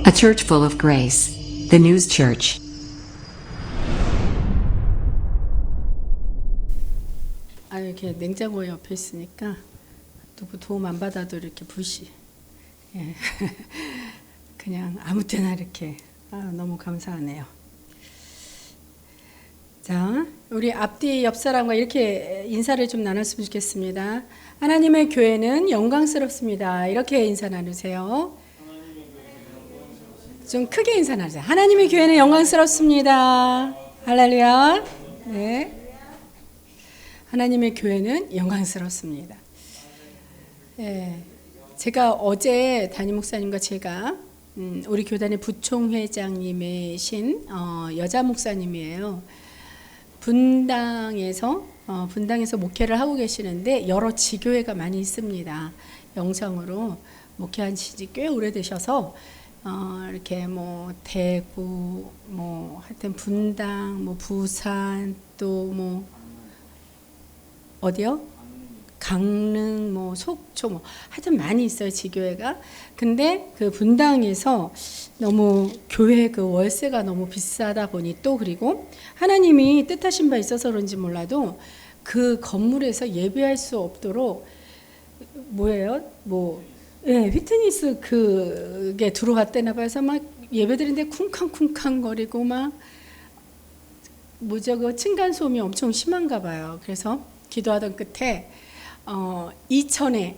A church full of grace. The News Church. 이렇게 냉장고 옆에 있으니까 누구 도움 안 받아도 이렇게 예. 그냥 아무 때나 이렇게 너무 감사하네요. 자, 우리 앞뒤 옆 사람과 이렇게 인사를 좀 나눴으면 좋겠습니다. 하나님의 교회는 영광스럽습니다. 이렇게 인사 나누세요. 좀 크게 인사 나누세요. 하나님의 교회는 영광스럽습니다. 할렐루야. 네. 하나님의 교회는 영광스럽습니다. 예, 제가 어제 담임 목사님과 제가 우리 교단의 부총회장님이신 여자 목사님이에요. 분당에서 목회를 하고 계시는데 여러 지교회가 많이 있습니다. 영상으로 목회한 지 꽤 오래되셔서 이렇게 뭐 대구, 뭐 하여튼 분당, 뭐 부산, 또 뭐 어디요? 강릉, 뭐 속초, 뭐 하여튼 많이 있어요, 지교회가. 근데 그 분당에서 너무 교회 그 월세가 너무 비싸다 보니, 또 그리고 하나님이 뜻하신 바 있어서 그런지 몰라도 그 건물에서 예배할 수 없도록 휘트니스 그게 들어왔대나 봐요. 그래서 막 예배드리는데 쿵쾅쿵쾅 거리고 막 그 층간소음이 엄청 심한가 봐요. 그래서 기도하던 끝에 이천에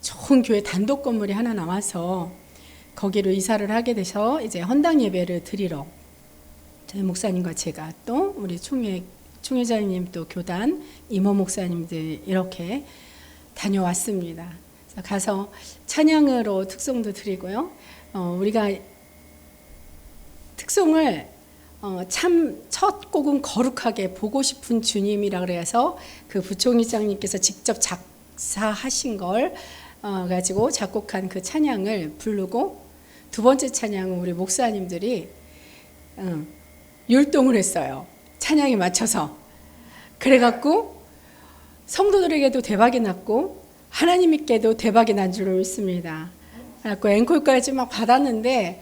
좋은 교회 단독 건물이 하나 나와서 거기로 이사를 하게 돼서 이제 헌당 예배를 드리러 저희 목사님과 제가 또 우리 총회장님 또 교단 이모 목사님들 이렇게 다녀왔습니다. 가서 찬양으로 특송도 드리고요. 우리가 특송을 참 첫 곡은 거룩하게 보고 싶은 주님이라 그래서 그 부총회장님께서 직접 작사하신 걸 가지고 작곡한 그 찬양을 부르고, 두 번째 찬양은 우리 목사님들이 율동을 했어요. 찬양에 맞춰서. 그래갖고 성도들에게도 대박이 났고 하나님께도 대박이 난 줄로 믿습니다. 그래갖고 앵콜까지 막 받았는데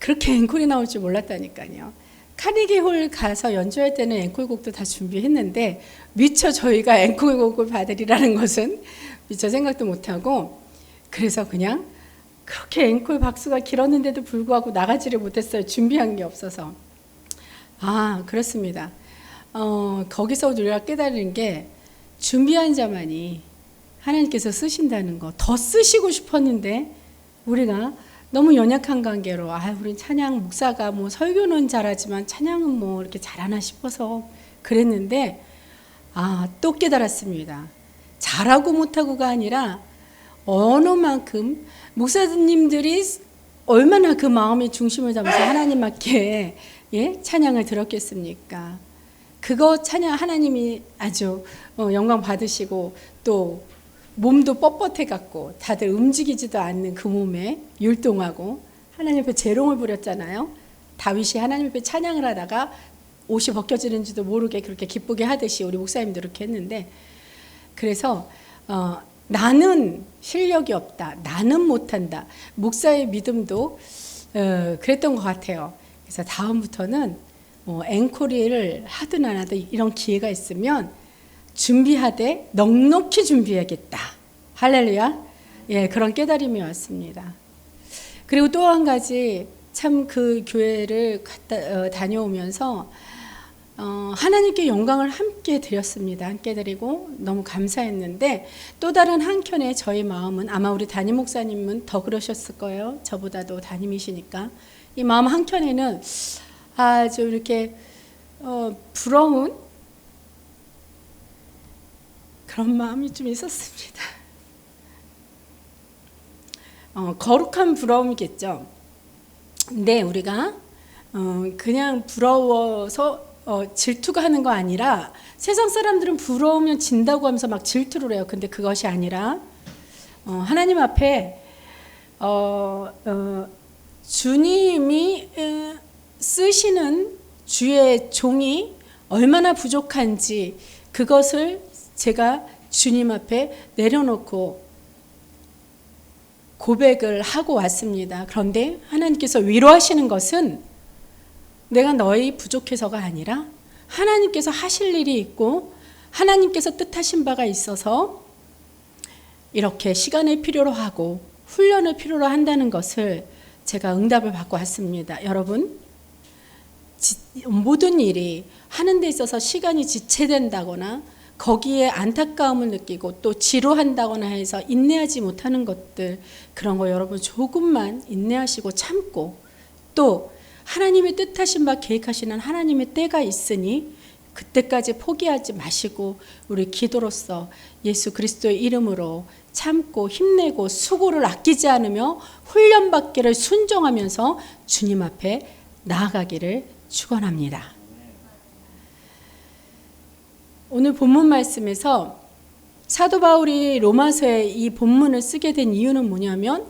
그렇게 앵콜이 나올 줄 몰랐다니까요. 카네기홀 가서 연주할 때는 앵콜곡도 다 준비했는데 미처 저희가 앵콜곡을 받으리라는 것은 미처 생각도 못하고, 그래서 그냥 그렇게 앵콜 박수가 길었는데도 불구하고 나가지를 못했어요. 준비한 게 없어서. 그렇습니다. 거기서 우리가 깨달은 게 준비한 자만이 하나님께서 쓰신다는 거. 더 쓰시고 싶었는데 우리가 너무 연약한 관계로 우린 찬양 목사가 뭐 설교는 잘하지만 찬양은 뭐 이렇게 잘하나 싶어서 그랬는데 또 깨달았습니다. 잘하고 못하고가 아니라 어느 만큼 목사님들이 얼마나 그 마음의 중심을 잡아서 하나님께 찬양을 들었겠습니까? 그거 찬양 하나님이 아주 영광 받으시고, 또 몸도 뻣뻣해 갖고 다들 움직이지도 않는 그 몸에 율동하고 하나님 앞에 재롱을 부렸잖아요. 다윗이 하나님 앞에 찬양을 하다가 옷이 벗겨지는지도 모르게 그렇게 기쁘게 하듯이 우리 목사님도 그렇게 했는데, 그래서 나는 실력이 없다, 나는 못한다, 목사의 믿음도 그랬던 것 같아요. 그래서 다음부터는 앵콜을 하든 안 하든 이런 기회가 있으면 준비하되 넉넉히 준비해야겠다. 할렐루야. 예, 그런 깨달음이 왔습니다. 그리고 또 한 가지, 참 그 교회를 다녀오면서 하나님께 영광을 함께 드렸습니다. 함께 드리고 너무 감사했는데, 또 다른 한켠에 저희 마음은, 아마 우리 담임 목사님은 더 그러셨을 거예요. 저보다도 담임이시니까. 이 마음 한켠에는 아주 이렇게 부러운 그런 마음이 좀 있었습니다. 거룩한 부러움이겠죠. 근데 우리가 그냥 부러워서 질투가 하는 거 아니라, 세상 사람들은 부러우면 진다고 하면서 막 질투를 해요. 근데 그것이 아니라 하나님 앞에 주님이 쓰시는 주의 종이 얼마나 부족한지 그것을 제가 주님 앞에 내려놓고 고백을 하고 왔습니다. 그런데 하나님께서 위로하시는 것은 내가 너희 부족해서가 아니라 하나님께서 하실 일이 있고 하나님께서 뜻하신 바가 있어서 이렇게 시간을 필요로 하고 훈련을 필요로 한다는 것을 제가 응답을 받고 왔습니다. 여러분, 모든 일이 하는 데 있어서 시간이 지체된다거나 거기에 안타까움을 느끼고 또 지루한다거나 해서 인내하지 못하는 것들, 그런 거 여러분 조금만 인내하시고 참고, 또 하나님의 뜻하신 바 계획하시는 하나님의 때가 있으니 그때까지 포기하지 마시고 우리 기도로서 예수 그리스도의 이름으로 참고 힘내고 수고를 아끼지 않으며 훈련받기를 순종하면서 주님 앞에 나아가기를 축원합니다. 오늘 본문 말씀에서 사도 바울이 로마서에 이 본문을 쓰게 된 이유는 뭐냐면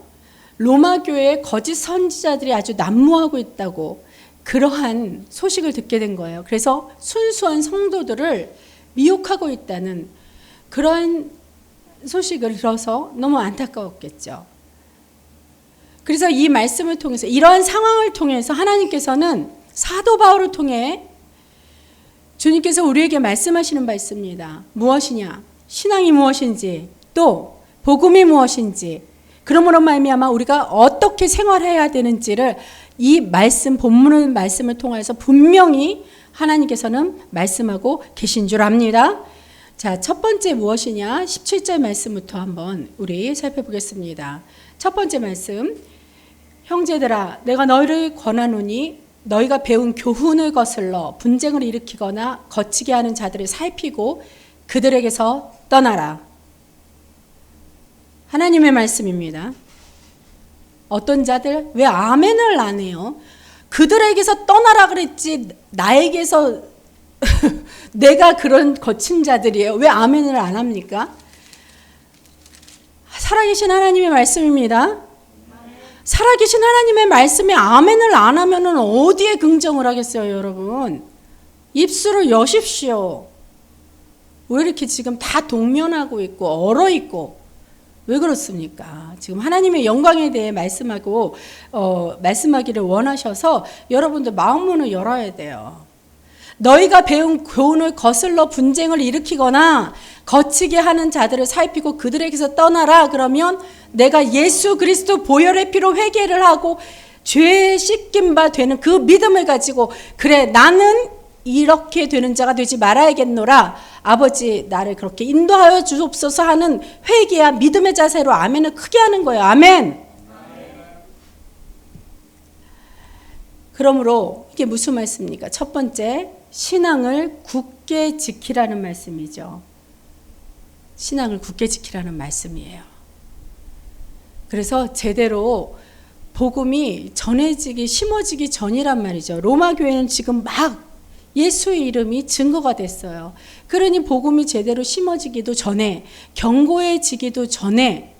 로마 교회에 거짓 선지자들이 아주 난무하고 있다고 그러한 소식을 듣게 된 거예요. 그래서 순수한 성도들을 미혹하고 있다는 그러한 소식을 들어서 너무 안타까웠겠죠. 그래서 이 말씀을 통해서, 이러한 상황을 통해서 하나님께서는 사도 바울을 통해 주님께서 우리에게 말씀하시는 바 있습니다. 무엇이냐? 신앙이 무엇인지, 또 복음이 무엇인지, 그러므로 말미암아 우리가 어떻게 생활해야 되는지를 이 말씀을 통해서 분명히 하나님께서는 말씀하고 계신 줄 압니다. 자, 첫 번째 무엇이냐? 17절 말씀부터 한번 우리 살펴보겠습니다. 첫 번째 말씀, 형제들아 내가 너희를 권하노니 너희가 배운 교훈을 거슬러 분쟁을 일으키거나 거치게 하는 자들을 살피고 그들에게서 떠나라. 하나님의 말씀입니다. 어떤 자들? 왜 아멘을 안 해요? 그들에게서 떠나라 그랬지 나에게서 내가 그런 거친 자들이에요. 왜 아멘을 안 합니까? 살아계신 하나님의 말씀입니다. 살아계신 하나님의 말씀에 아멘을 안 하면 어디에 긍정을 하겠어요, 여러분? 입술을 여십시오. 왜 이렇게 지금 다 동면하고 있고 얼어 있고 왜 그렇습니까? 지금 하나님의 영광에 대해 말씀하기를 원하셔서 여러분들 마음문을 열어야 돼요. 너희가 배운 교훈을 거슬러 분쟁을 일으키거나 거치게 하는 자들을 살피고 그들에게서 떠나라. 그러면 내가 예수 그리스도 보혈의 피로 회개를 하고 죄에 씻긴 바 되는 그 믿음을 가지고 그래 나는 이렇게 되는 자가 되지 말아야겠노라. 아버지 나를 그렇게 인도하여 주옵소서 하는 회개와 믿음의 자세로 아멘을 크게 하는 거예요. 아멘. 그러므로 이게 무슨 말씀입니까? 첫 번째, 신앙을 굳게 지키라는 말씀이죠. 신앙을 굳게 지키라는 말씀이에요. 그래서 제대로 복음이 전해지기, 심어지기 전이란 말이죠. 로마 교회는 지금 막 예수의 이름이 증거가 됐어요. 그러니 복음이 제대로 심어지기도 전에, 견고해지기도 전에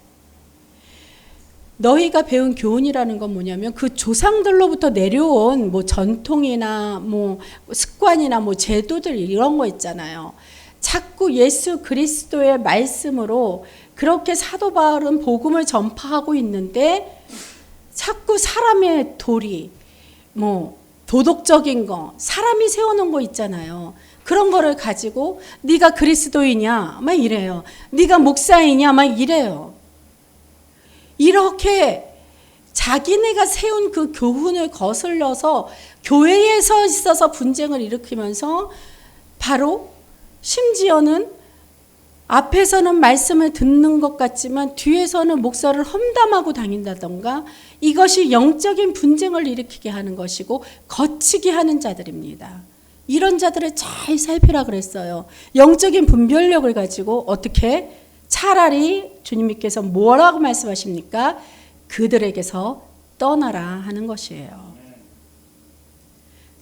너희가 배운 교훈이라는 건 뭐냐면 그 조상들로부터 내려온 뭐 전통이나 뭐 습관이나 뭐 제도들 이런 거 있잖아요. 자꾸 예수 그리스도의 말씀으로 그렇게 사도 바울은 복음을 전파하고 있는데 자꾸 사람의 도리, 뭐 도덕적인 거, 사람이 세워놓은 거 있잖아요. 그런 거를 가지고 네가 그리스도이냐 막 이래요. 네가 목사이냐 막 이래요. 이렇게 자기네가 세운 그 교훈을 거슬러서 교회에서 있어서 분쟁을 일으키면서 바로 심지어는 앞에서는 말씀을 듣는 것 같지만 뒤에서는 목사를 험담하고 다닌다던가 이것이 영적인 분쟁을 일으키게 하는 것이고 거치게 하는 자들입니다. 이런 자들을 잘 살피라 그랬어요. 영적인 분별력을 가지고 어떻게 차라리 주님께서 뭐라고 말씀하십니까? 그들에게서 떠나라 하는 것이에요.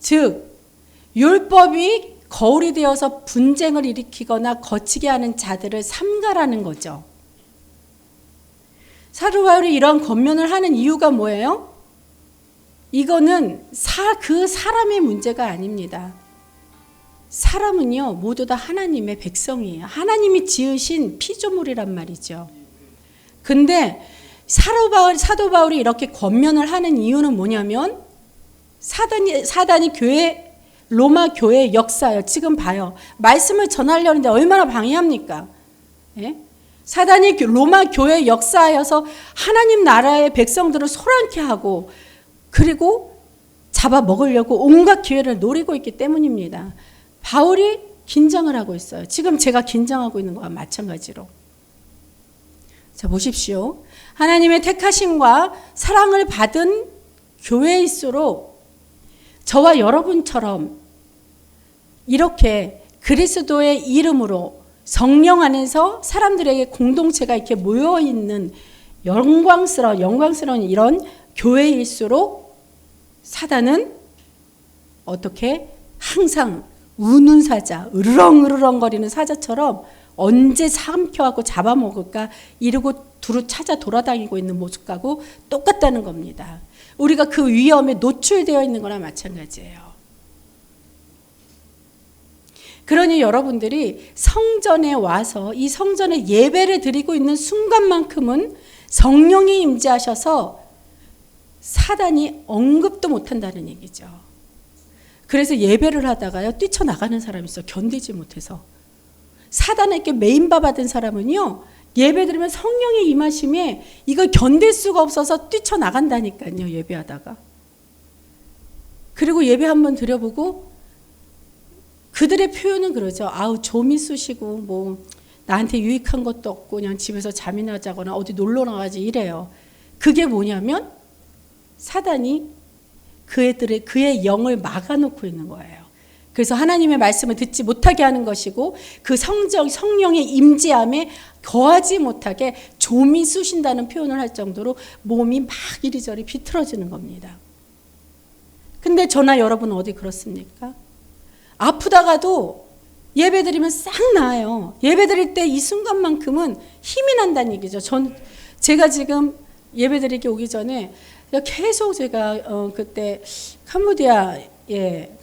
즉 율법이 거울이 되어서 분쟁을 일으키거나 거치게 하는 자들을 삼가라는 거죠. 사도 바울이 이런 권면을 하는 이유가 뭐예요? 이거는 그 사람의 문제가 아닙니다. 사람은요 모두 다 하나님의 백성이에요. 하나님이 지으신 피조물이란 말이죠. 근데 사도 바울이 이렇게 권면을 하는 이유는 뭐냐면 사단이 교회, 로마 교회의 역사예요. 지금 봐요. 말씀을 전하려는데 얼마나 방해합니까? 예? 사단이 로마 교회의 역사여서 하나님 나라의 백성들을 소란케 하고 그리고 잡아먹으려고 온갖 기회를 노리고 있기 때문입니다. 바울이 긴장을 하고 있어요. 지금 제가 긴장하고 있는 거와 마찬가지로. 자, 보십시오. 하나님의 택하심과 사랑을 받은 교회일수록 저와 여러분처럼 이렇게 그리스도의 이름으로 성령 안에서 사람들에게 공동체가 이렇게 모여있는 영광스러운 이런 교회일수록 사단은 어떻게 항상 우는 사자, 으르렁거리는 사자처럼 언제 삼켜하고 잡아먹을까 이러고 두루 찾아 돌아다니고 있는 모습하고 똑같다는 겁니다. 우리가 그 위험에 노출되어 있는 거나 마찬가지예요. 그러니 여러분들이 성전에 와서 이 성전에 예배를 드리고 있는 순간만큼은 성령이 임재하셔서 사단이 언급도 못한다는 얘기죠. 그래서 예배를 하다가요 뛰쳐나가는 사람이 있어. 견디지 못해서. 사단에게 메인바 받은 사람은요 예배 드리면 성령의 임하심에 이걸 견딜 수가 없어서 뛰쳐나간다니까요. 예배하다가. 그리고 예배 한번 드려보고 그들의 표현은 그러죠. 아우 좀이 쑤시고 뭐 나한테 유익한 것도 없고 그냥 집에서 잠이나 자거나 어디 놀러 나가지 이래요. 그게 뭐냐면 사단이 그의 영을 막아놓고 있는 거예요. 그래서 하나님의 말씀을 듣지 못하게 하는 것이고 그 성령의 임재함에 거하지 못하게 좀이 쑤신다는 표현을 할 정도로 몸이 막 이리저리 비틀어지는 겁니다. 근데 저나 여러분 어디 그렇습니까? 아프다가도 예배 드리면 싹 나아요. 예배 드릴 때 이 순간만큼은 힘이 난다는 얘기죠. 제가 지금 예배 드리기 오기 전에 계속 제가 그때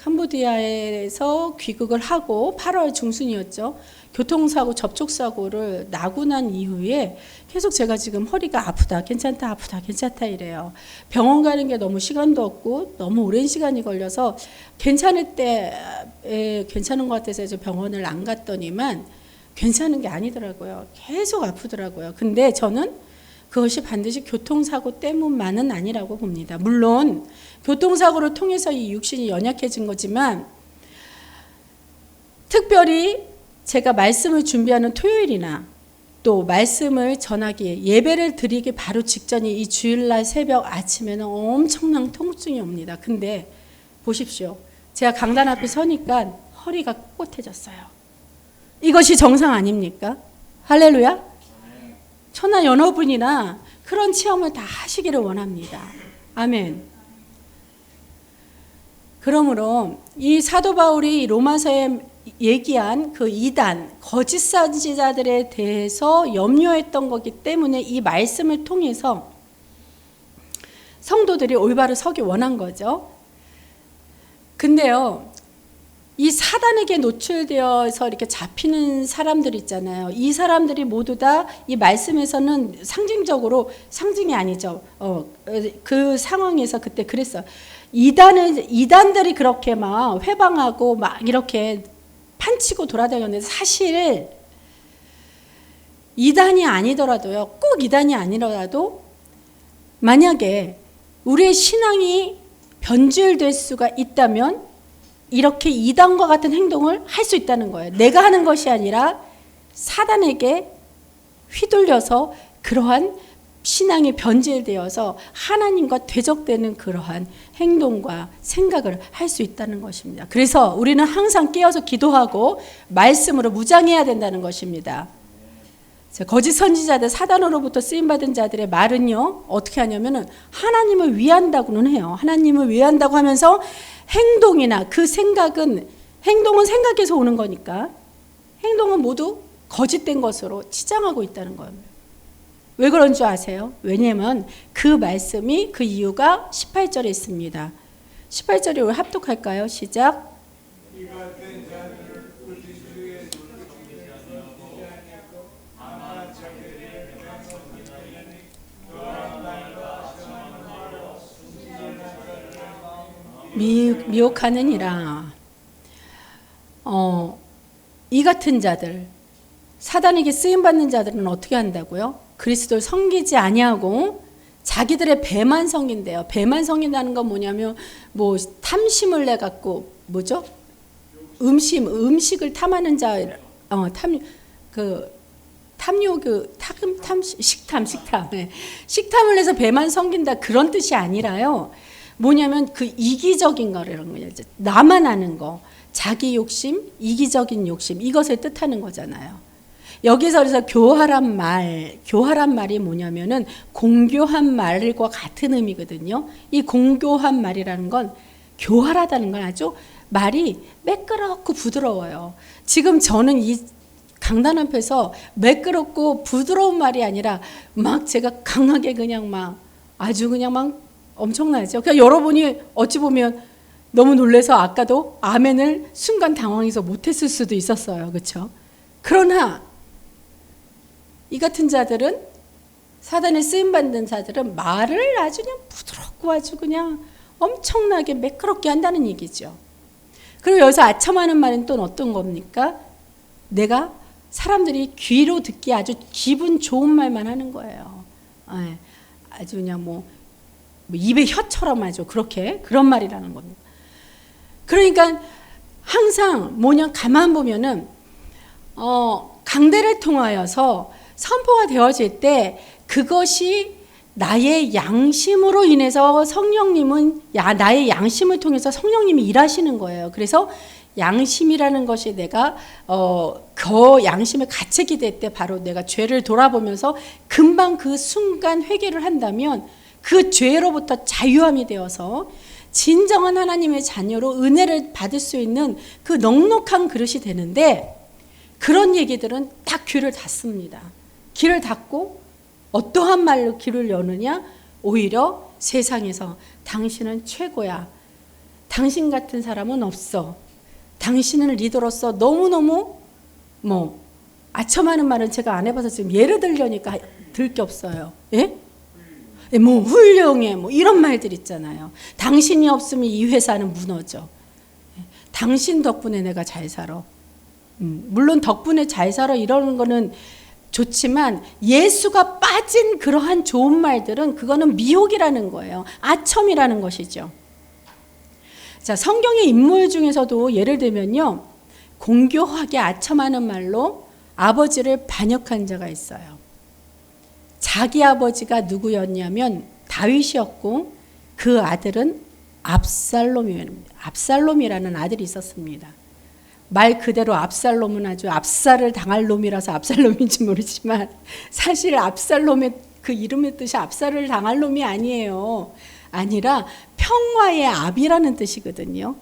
캄보디아에서 귀국을 하고 8월 중순이었죠. 교통사고, 접촉사고를 나고 난 이후에 계속 제가 지금 허리가 아프다, 괜찮다, 아프다, 괜찮다 이래요. 병원 가는 게 너무 시간도 없고 너무 오랜 시간이 걸려서 괜찮을 때 괜찮은 것 같아서 이제 병원을 안 갔더니만 괜찮은 게 아니더라고요. 계속 아프더라고요. 근데 저는 그것이 반드시 교통사고 때문만은 아니라고 봅니다. 물론 교통사고를 통해서 이 육신이 연약해진 거지만 특별히 제가 말씀을 준비하는 토요일이나 또 말씀을 전하기 예배를 드리기 바로 직전이 이 주일날 새벽 아침에는 엄청난 통증이 옵니다. 근데 보십시오. 제가 강단 앞에 서니까 허리가 꼿꼿해졌어요. 이것이 정상 아닙니까? 할렐루야. 천하 연어분이나 그런 체험을 다 하시기를 원합니다. 아멘. 그러므로 이 사도 바울이 로마서에 얘기한 그 이단, 거짓 선지자들에 대해서 염려했던 거기 때문에 이 말씀을 통해서 성도들이 올바로 서기 원한 거죠. 근데요, 이 사단에게 노출되어서 이렇게 잡히는 사람들 있잖아요. 이 사람들이 모두 다 이 말씀에서는 상징이 아니죠. 그 상황에서 그때 그랬어요. 이단들이 그렇게 막 회방하고 막 이렇게 판치고 돌아다녔는데 사실 이단이 아니더라도요. 꼭 이단이 아니더라도 만약에 우리의 신앙이 변질될 수가 있다면 이렇게 이단과 같은 행동을 할 수 있다는 거예요. 내가 하는 것이 아니라 사단에게 휘둘려서 그러한 신앙이 변질되어서 하나님과 대적되는 그러한 행동과 생각을 할 수 있다는 것입니다. 그래서 우리는 항상 깨어서 기도하고 말씀으로 무장해야 된다는 것입니다. 거짓 선지자들, 사단으로부터 쓰임받은 자들의 말은요, 어떻게 하냐면은 하나님을 위한다고는 해요. 하나님을 위한다고 하면서 행동이나 그 행동은 생각에서 오는 거니까 행동은 모두 거짓된 것으로 치장하고 있다는 거예요. 왜 그런 줄 아세요? 왜냐하면 그 말씀이 그 이유가 18절에 있습니다. 18절에 우리 합독할까요? 시작. 미혹하느니라. 이 같은 자들, 사단에게 쓰임받는 자들은 어떻게 한다고요? 그리스도를 섬기지 아니하고 자기들의 배만 섬긴대요. 배만 섬긴다는 건 뭐냐면 뭐 탐심을 내 갖고 뭐죠? 음식을 탐하는 자, 식탐. 네. 식탐을 해서 배만 섬긴다 그런 뜻이 아니라요. 뭐냐면 그 이기적인 거라는 거예요. 나만 아는 거, 자기 욕심, 이기적인 욕심 이것을 뜻하는 거잖아요. 여기서 그래서 교활한 말이 뭐냐면은 공교한 말과 같은 의미거든요. 이 공교한 말이라는 건 교활하다는 건 아주 말이 매끄럽고 부드러워요. 지금 저는 이 강단 앞에서 매끄럽고 부드러운 말이 아니라 막 제가 강하게 그냥 막 아주 그냥 막 엄청나죠. 그러니까 여러분이 어찌 보면 너무 놀라서 아까도 아멘을 순간 당황해서 못했을 수도 있었어요. 그렇죠? 그러나 이 같은 자들은 사단에 쓰임받는 자들은 말을 아주 그냥 부드럽고 아주 그냥 엄청나게 매끄럽게 한다는 얘기죠. 그리고 여기서 아첨하는 말은 또 어떤 겁니까? 내가 사람들이 귀로 듣기 아주 기분 좋은 말만 하는 거예요. 아주 그냥 뭐 입에 혀처럼 아주 그런 말이라는 겁니다. 그러니까 항상 뭐냐 가만 보면은 강대를 통하여서 선포가 되어질 때 그것이 나의 양심으로 인해서 성령님은 나의 양심을 통해서 성령님이 일하시는 거예요. 그래서 양심이라는 것이 내가 그 양심을 가책이 될 때 바로 내가 죄를 돌아보면서 금방 그 순간 회개를 한다면 그 죄로부터 자유함이 되어서 진정한 하나님의 자녀로 은혜를 받을 수 있는 그 넉넉한 그릇이 되는데 그런 얘기들은 딱 귀를 닫습니다. 귀를 닫고 어떠한 말로 귀를 여느냐? 오히려 세상에서 당신은 최고야. 당신 같은 사람은 없어. 당신은 리더로서 너무너무 아첨하는 말은 제가 안 해봐서 지금 예를 들려니까 들 게 없어요. 예? 뭐 훌륭해 뭐 이런 말들 있잖아요. 당신이 없으면 이 회사는 무너져. 당신 덕분에 내가 잘 살아. 물론 덕분에 잘 살아 이러는 거는 좋지만 예수가 빠진 그러한 좋은 말들은 그거는 미혹이라는 거예요. 아첨이라는 것이죠. 자, 성경의 인물 중에서도 예를 들면요. 공교하게 아첨하는 말로 아버지를 반역한 자가 있어요. 자기 아버지가 누구였냐면 다윗이었고 그 아들은 압살롬이라는 아들이 있었습니다. 말 그대로 압살롬은 아주 압살을 당할 놈이라서 압살롬인지 모르지만 사실 압살롬의 그 이름의 뜻이 압살을 당할 놈이 아니에요. 아니라 평화의 압이라는 뜻이거든요.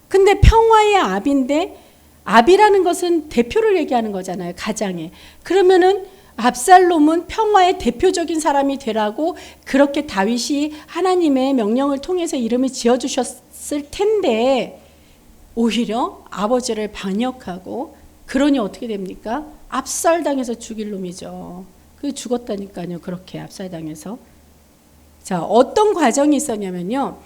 근데 평화의 압인데 압이라는 것은 대표를 얘기하는 거잖아요. 가장에. 그러면은 압살롬은 평화의 대표적인 사람이 되라고 그렇게 다윗이 하나님의 명령을 통해서 이름을 지어주셨을 텐데 오히려 아버지를 반역하고 그러니 어떻게 됩니까? 압살당해서 죽일 놈이죠. 그 죽었다니까요. 그렇게 압살당해서. 자, 어떤 과정이 있었냐면요.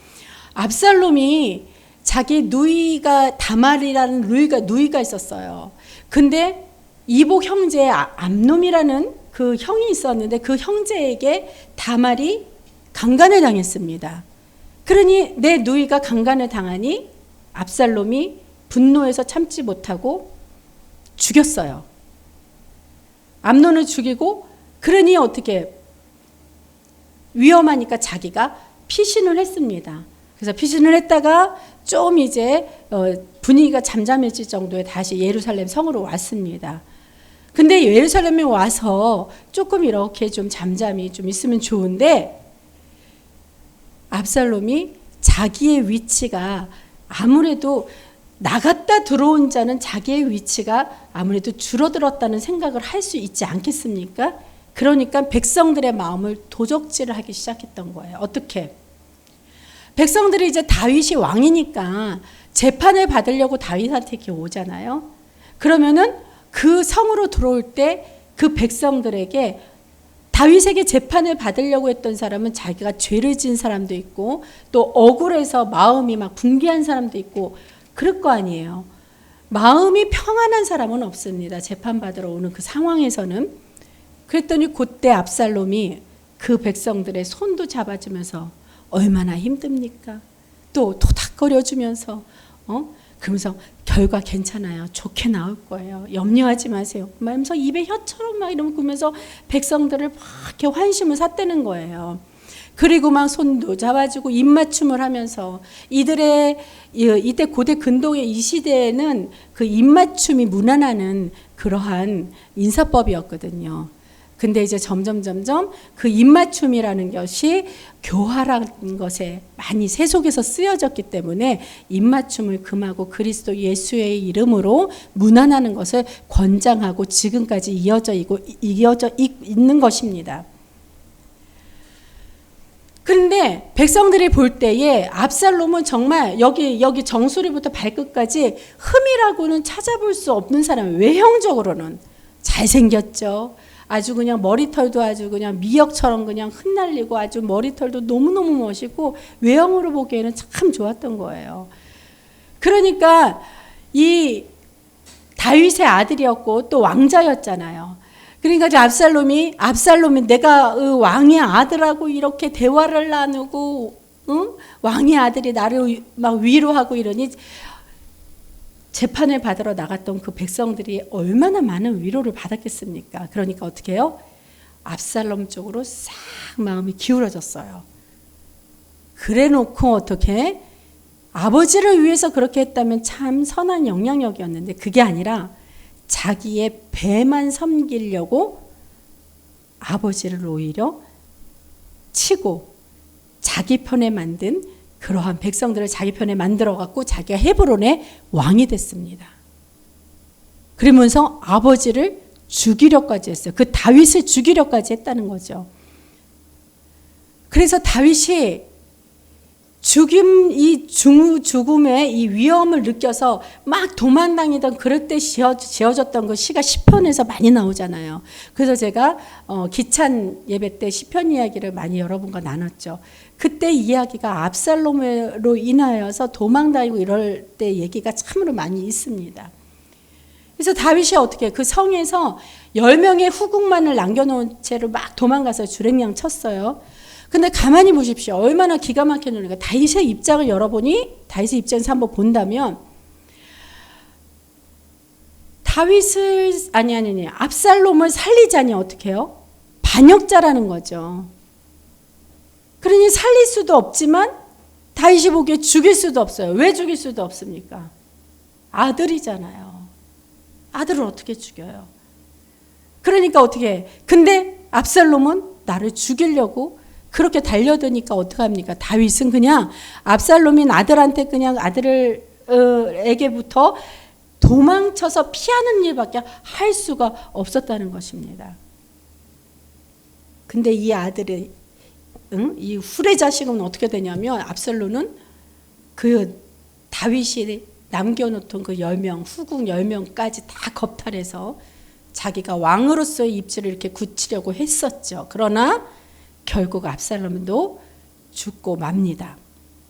압살롬이 자기 누이가 다말이라는 누이가 있었어요. 근데 이복 형제 암놈이라는 그 형이 있었는데 그 형제에게 다말이 강간을 당했습니다. 그러니 내 누이가 강간을 당하니 압살롬이 분노해서 참지 못하고 죽였어요. 암논을 죽이고 그러니 어떻게 위험하니까 자기가 피신을 했습니다. 그래서 피신을 했다가 좀 이제 분위기가 잠잠해질 정도에 다시 예루살렘 성으로 왔습니다. 근데 예루살렘에 와서 조금 이렇게 좀 잠잠히 좀 있으면 좋은데 압살롬이 자기의 위치가 아무래도 나갔다 들어온 자는 자기의 위치가 아무래도 줄어들었다는 생각을 할 수 있지 않겠습니까? 그러니까 백성들의 마음을 도적질을 하기 시작했던 거예요. 어떻게? 백성들이 이제 다윗이 왕이니까 재판을 받으려고 다윗한테 이렇게 오잖아요. 그러면은 그 성으로 들어올 때 그 백성들에게 다윗에게 재판을 받으려고 했던 사람은 자기가 죄를 지은 사람도 있고 또 억울해서 마음이 막 붕괴한 사람도 있고 그럴 거 아니에요. 마음이 평안한 사람은 없습니다. 재판받으러 오는 그 상황에서는. 그랬더니 그때 압살롬이 그 백성들의 손도 잡아주면서 얼마나 힘듭니까? 또 토닥거려주면서 그러면서 결과 괜찮아요. 좋게 나올 거예요. 염려하지 마세요. 말면서 입에 혀처럼 막 이러면서 백성들을 막 이렇게 환심을 샀다는 거예요. 그리고 막 손도 잡아주고 입맞춤을 하면서 이때 고대 근동의 이 시대에는 그 입맞춤이 문안하는 그러한 인사법이었거든요. 근데 이제 점점 그 입맞춤이라는 것이 교활한 것에 많이 세속에서 쓰여졌기 때문에 입맞춤을 금하고 그리스도 예수의 이름으로 문안하는 것을 권장하고 지금까지 이어져 있는 것입니다. 그런데 백성들이 볼 때에 압살롬은 정말 여기 정수리부터 발끝까지 흠이라고는 찾아볼 수 없는 사람, 외형적으로는 잘생겼죠. 아주 그냥 머리털도 아주 그냥 미역처럼 그냥 흩날리고 아주 머리털도 너무너무 멋있고 외형으로 보기에는 참 좋았던 거예요. 그러니까 이 다윗의 아들이었고 또 왕자였잖아요. 그러니까 압살롬이 내가 왕의 아들하고 이렇게 대화를 나누고 왕의 아들이 나를 막 위로하고 이러니 재판을 받으러 나갔던 그 백성들이 얼마나 많은 위로를 받았겠습니까? 그러니까 어떻게 해요? 압살롬 쪽으로 싹 마음이 기울어졌어요. 그래 놓고 어떻게 아버지를 위해서 그렇게 했다면 참 선한 영향력이었는데 그게 아니라 자기의 배만 섬기려고 아버지를 오히려 치고 자기 편에 만든 그러한 백성들을 자기 편에 만들어갖고 자기가 헤브론의 왕이 됐습니다. 그러면서 아버지를 죽이려까지 했어요. 그 다윗을 죽이려까지 했다는 거죠. 그래서 다윗이 죽음의 이 위험을 느껴서 막 도망다니던 그럴 때 지어졌던 그 시가 시편에서 많이 나오잖아요. 그래서 제가 기찬 예배 때 시편 이야기를 많이 여러분과 나눴죠. 그때 이야기가 압살롬으로 인하여서 도망다니고 이럴 때 얘기가 참으로 많이 있습니다. 그래서 다윗이 어떻게 그 성에서 10명의 후궁만을 남겨놓은 채로 막 도망가서 주랭랑 쳤어요. 근데 가만히 보십시오. 얼마나 기가 막혔는가. 다윗의 입장을 열어보니 다윗의 입장에서 한번 본다면 압살롬을 살리자니 어떻게 해요? 반역자라는 거죠. 그러니 살릴 수도 없지만 다윗이 보기에 죽일 수도 없어요. 왜 죽일 수도 없습니까? 아들이잖아요. 아들을 어떻게 죽여요? 그러니까 어떻게 해? 근데 압살롬은 나를 죽이려고 그렇게 달려드니까 어떡합니까? 다윗은 그냥 압살롬인 아들한테 그냥 아들에게부터 도망쳐서 피하는 일밖에 할 수가 없었다는 것입니다. 근데 이 아들이 이 후레 자식은 어떻게 되냐면 압살롬은 그 다윗이 남겨놓던 그 10명, 후궁 10명까지 다 겁탈해서 자기가 왕으로서의 입지를 이렇게 굳히려고 했었죠. 그러나 결국 압살롬도 죽고 맙니다.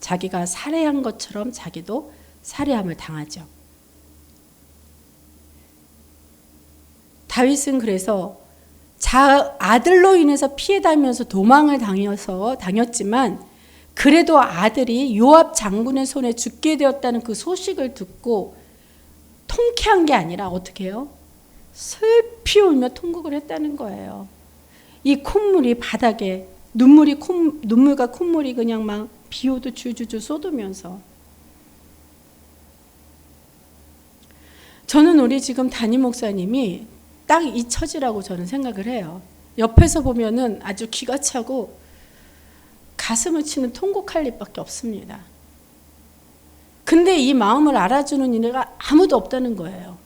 자기가 살해한 것처럼 자기도 살해함을 당하죠. 다윗은 그래서 아들로 인해서 피해 다니면서 도망을 다녔지만 그래도 아들이 요압 장군의 손에 죽게 되었다는 그 소식을 듣고 통쾌한 게 아니라 어떻게 해요? 슬피 울며 통곡을 했다는 거예요. 이 콧물이 바닥에 눈물과 콧물이 그냥 막 비오도 줄줄줄 쏟으면서 저는 우리 지금 담임 목사님이 딱 이 처지라고 저는 생각을 해요. 옆에서 보면은 아주 기가 차고 가슴을 치는 통곡할 일밖에 없습니다. 근데 이 마음을 알아주는 이가 아무도 없다는 거예요.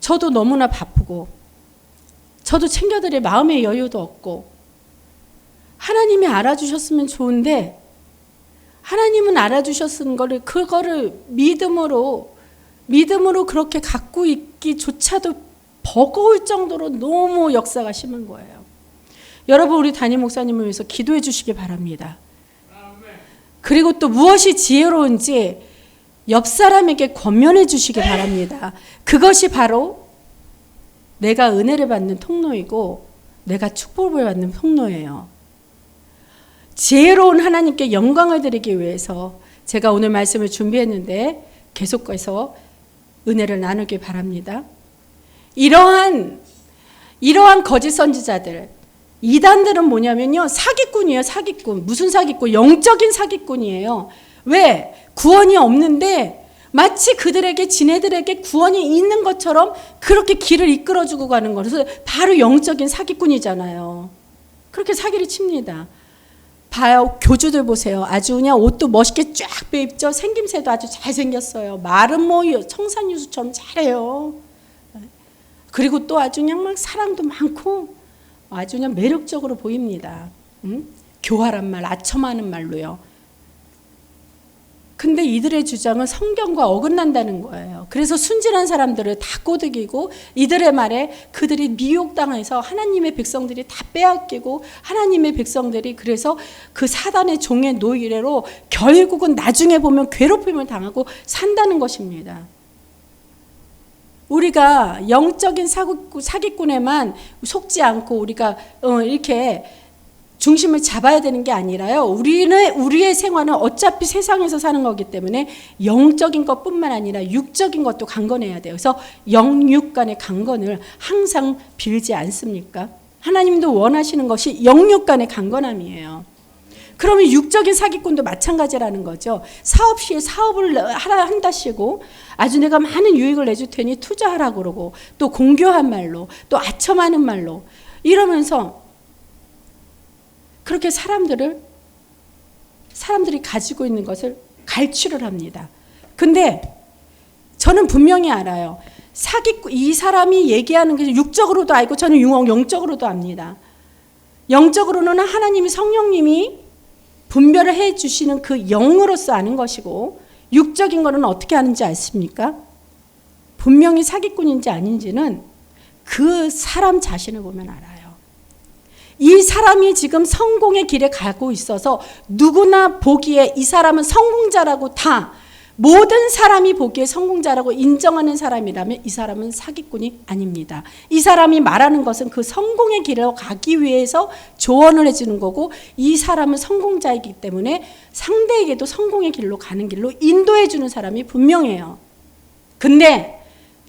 저도 너무나 바쁘고 저도 챙겨드릴 마음의 여유도 없고 하나님이 알아주셨으면 좋은데 하나님은 알아주셨은 그거를 믿음으로 그렇게 갖고 있기조차도 버거울 정도로 너무 역사가 심한 거예요. 여러분 우리 담임 목사님을 위해서 기도해 주시기 바랍니다. 그리고 또 무엇이 지혜로운지 옆 사람에게 권면해 주시기 바랍니다. 그것이 바로 내가 은혜를 받는 통로이고 내가 축복을 받는 통로예요. 지혜로운 하나님께 영광을 드리기 위해서 제가 오늘 말씀을 준비했는데 계속해서 은혜를 나누기 바랍니다. 이러한 거짓 선지자들, 이단들은 뭐냐면요, 사기꾼이에요. 사기꾼. 무슨 사기꾼? 영적인 사기꾼이에요. 왜? 구원이 없는데 마치 그들에게, 지네들에게 구원이 있는 것처럼 그렇게 길을 이끌어주고 가는 거예요. 그래서 바로 영적인 사기꾼이잖아요. 그렇게 사기를 칩니다. 봐요. 교주들 보세요. 아주 그냥 옷도 멋있게 쫙 빼입죠. 생김새도 아주 잘생겼어요. 말은 뭐 청산유수처럼 잘해요. 그리고 또 아주 그냥 막 사랑도 많고 아주 그냥 매력적으로 보입니다. 교활한 말, 아첨하는 말로요. 근데 이들의 주장은 성경과 어긋난다는 거예요. 그래서 순진한 사람들을 다 꼬드기고 이들의 말에 그들이 미혹당해서 하나님의 백성들이 다 빼앗기고 하나님의 백성들이 그래서 그 사단의 종의 노예로 결국은 나중에 보면 괴롭힘을 당하고 산다는 것입니다. 우리가 영적인 사기꾼에만 속지 않고 우리가 이렇게 중심을 잡아야 되는 게 아니라요. 우리의 생활은 어차피 세상에서 사는 거기 때문에 영적인 것뿐만 아니라 육적인 것도 강건해야 돼요. 그래서 영육 간의 강건을 항상 빌지 않습니까? 하나님도 원하시는 것이 영육 간의 강건함이에요. 그러면 육적인 사기꾼도 마찬가지라는 거죠. 사업 시에 사업을 한다시고 아주 내가 많은 유익을 내줄 테니 투자하라고 그러고 또 공교한 말로 또 아첨하는 말로 이러면서 그렇게 사람들이 가지고 있는 것을 갈취를 합니다. 근데 저는 분명히 알아요. 이 사람이 얘기하는 게 육적으로도 알고 저는 영적으로도 압니다. 영적으로는 하나님이 성령님이 분별을 해 주시는 그 영으로서 아는 것이고 육적인 거는 어떻게 아는지 아십니까? 분명히 사기꾼인지 아닌지는 그 사람 자신을 보면 알아요. 이 사람이 지금 성공의 길에 가고 있어서 누구나 보기에 이 사람은 성공자라고 모든 사람이 보기에 성공자라고 인정하는 사람이라면 이 사람은 사기꾼이 아닙니다. 이 사람이 말하는 것은 그 성공의 길로 가기 위해서 조언을 해주는 거고 이 사람은 성공자이기 때문에 상대에게도 성공의 길로 가는 길로 인도해 주는 사람이 분명해요. 근데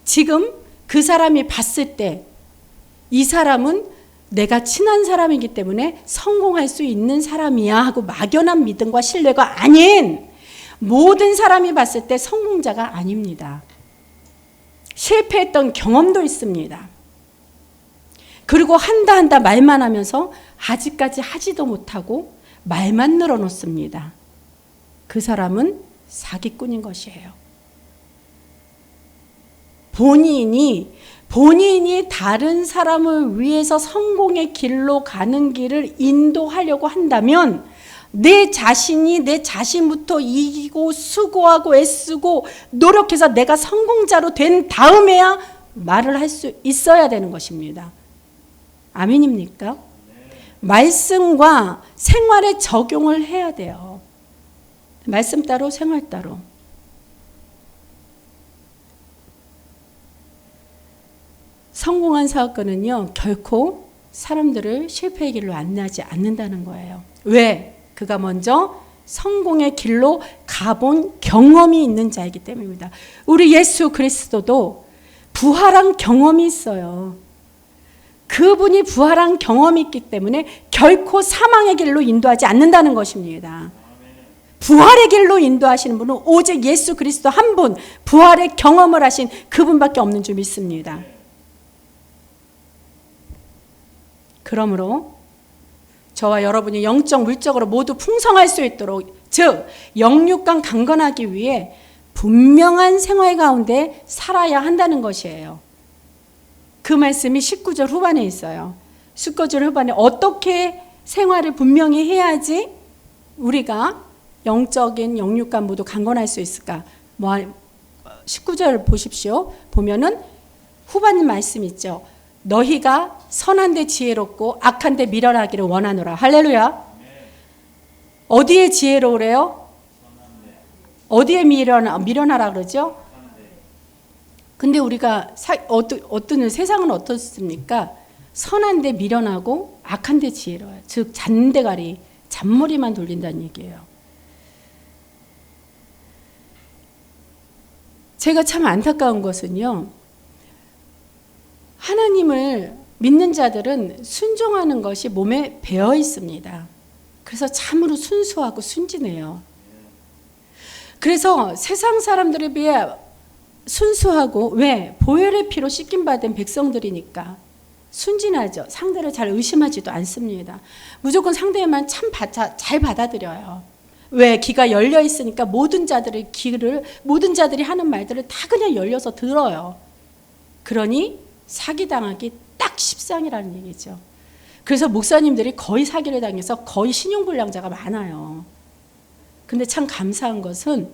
지금 그 사람이 봤을 때 이 사람은 내가 친한 사람이기 때문에 성공할 수 있는 사람이야 하고 막연한 믿음과 신뢰가 아닌 모든 사람이 봤을 때 성공자가 아닙니다. 실패했던 경험도 있습니다. 그리고 한다 말만 하면서 아직까지 하지도 못하고 말만 늘어놓습니다. 그 사람은 사기꾼인 것이에요. 본인이 다른 사람을 위해서 성공의 길로 가는 길을 인도하려고 한다면 내 자신부터 이기고 수고하고 애쓰고 노력해서 내가 성공자로 된 다음에야 말을 할 수 있어야 되는 것입니다. 아멘입니까? 말씀과 생활에 적용을 해야 돼요. 말씀 따로 생활 따로. 성공한 사업가는요, 결코 사람들을 실패의 길로 안내하지 않는다는 거예요. 왜? 그가 먼저 성공의 길로 가본 경험이 있는 자이기 때문입니다. 우리 예수 그리스도도 부활한 경험이 있어요. 그분이 부활한 경험이 있기 때문에 결코 사망의 길로 인도하지 않는다는 것입니다. 부활의 길로 인도하시는 분은 오직 예수 그리스도 한 분, 부활의 경험을 하신 그분밖에 없는 줄 믿습니다. 그러므로 저와 여러분이 영적, 물적으로 모두 풍성할 수 있도록, 즉 영육간 강건하기 위해 분명한 생활 가운데 살아야 한다는 것이에요. 그 말씀이 19절 후반에 있어요. 19절 후반에 어떻게 생활을 분명히 해야지 우리가 영적인 영육간 모두 강건할 수 있을까? 19절 보십시오. 보면은 후반 말씀 있죠. 너희가 선한데 지혜롭고 악한데 미련하기를 원하노라. 할렐루야. 어디에 지혜로우래요? 어디에 미련하라 그러죠? 근데 우리가 어떤 세상은 어떻습니까? 선한데 미련하고 악한데 지혜로워요. 즉 잔대가리, 잔머리만 돌린다는 얘기예요. 제가 참 안타까운 것은요, 하나님을 믿는 자들은 순종하는 것이 몸에 배어 있습니다. 그래서 참으로 순수하고 순진해요. 그래서 세상 사람들에 비해 순수하고, 왜? 보혈의 피로 씻김 받은 백성들이니까 순진하죠. 상대를 잘 의심하지도 않습니다. 무조건 상대만 참 잘 받아들여요. 왜? 귀가 열려 있으니까 모든 자들이 하는 말들을 다 그냥 열려서 들어요. 그러니 사기당하기 딱 십상이라는 얘기죠. 그래서 목사님들이 거의 사기를 당해서 거의 신용불량자가 많아요. 근데 참 감사한 것은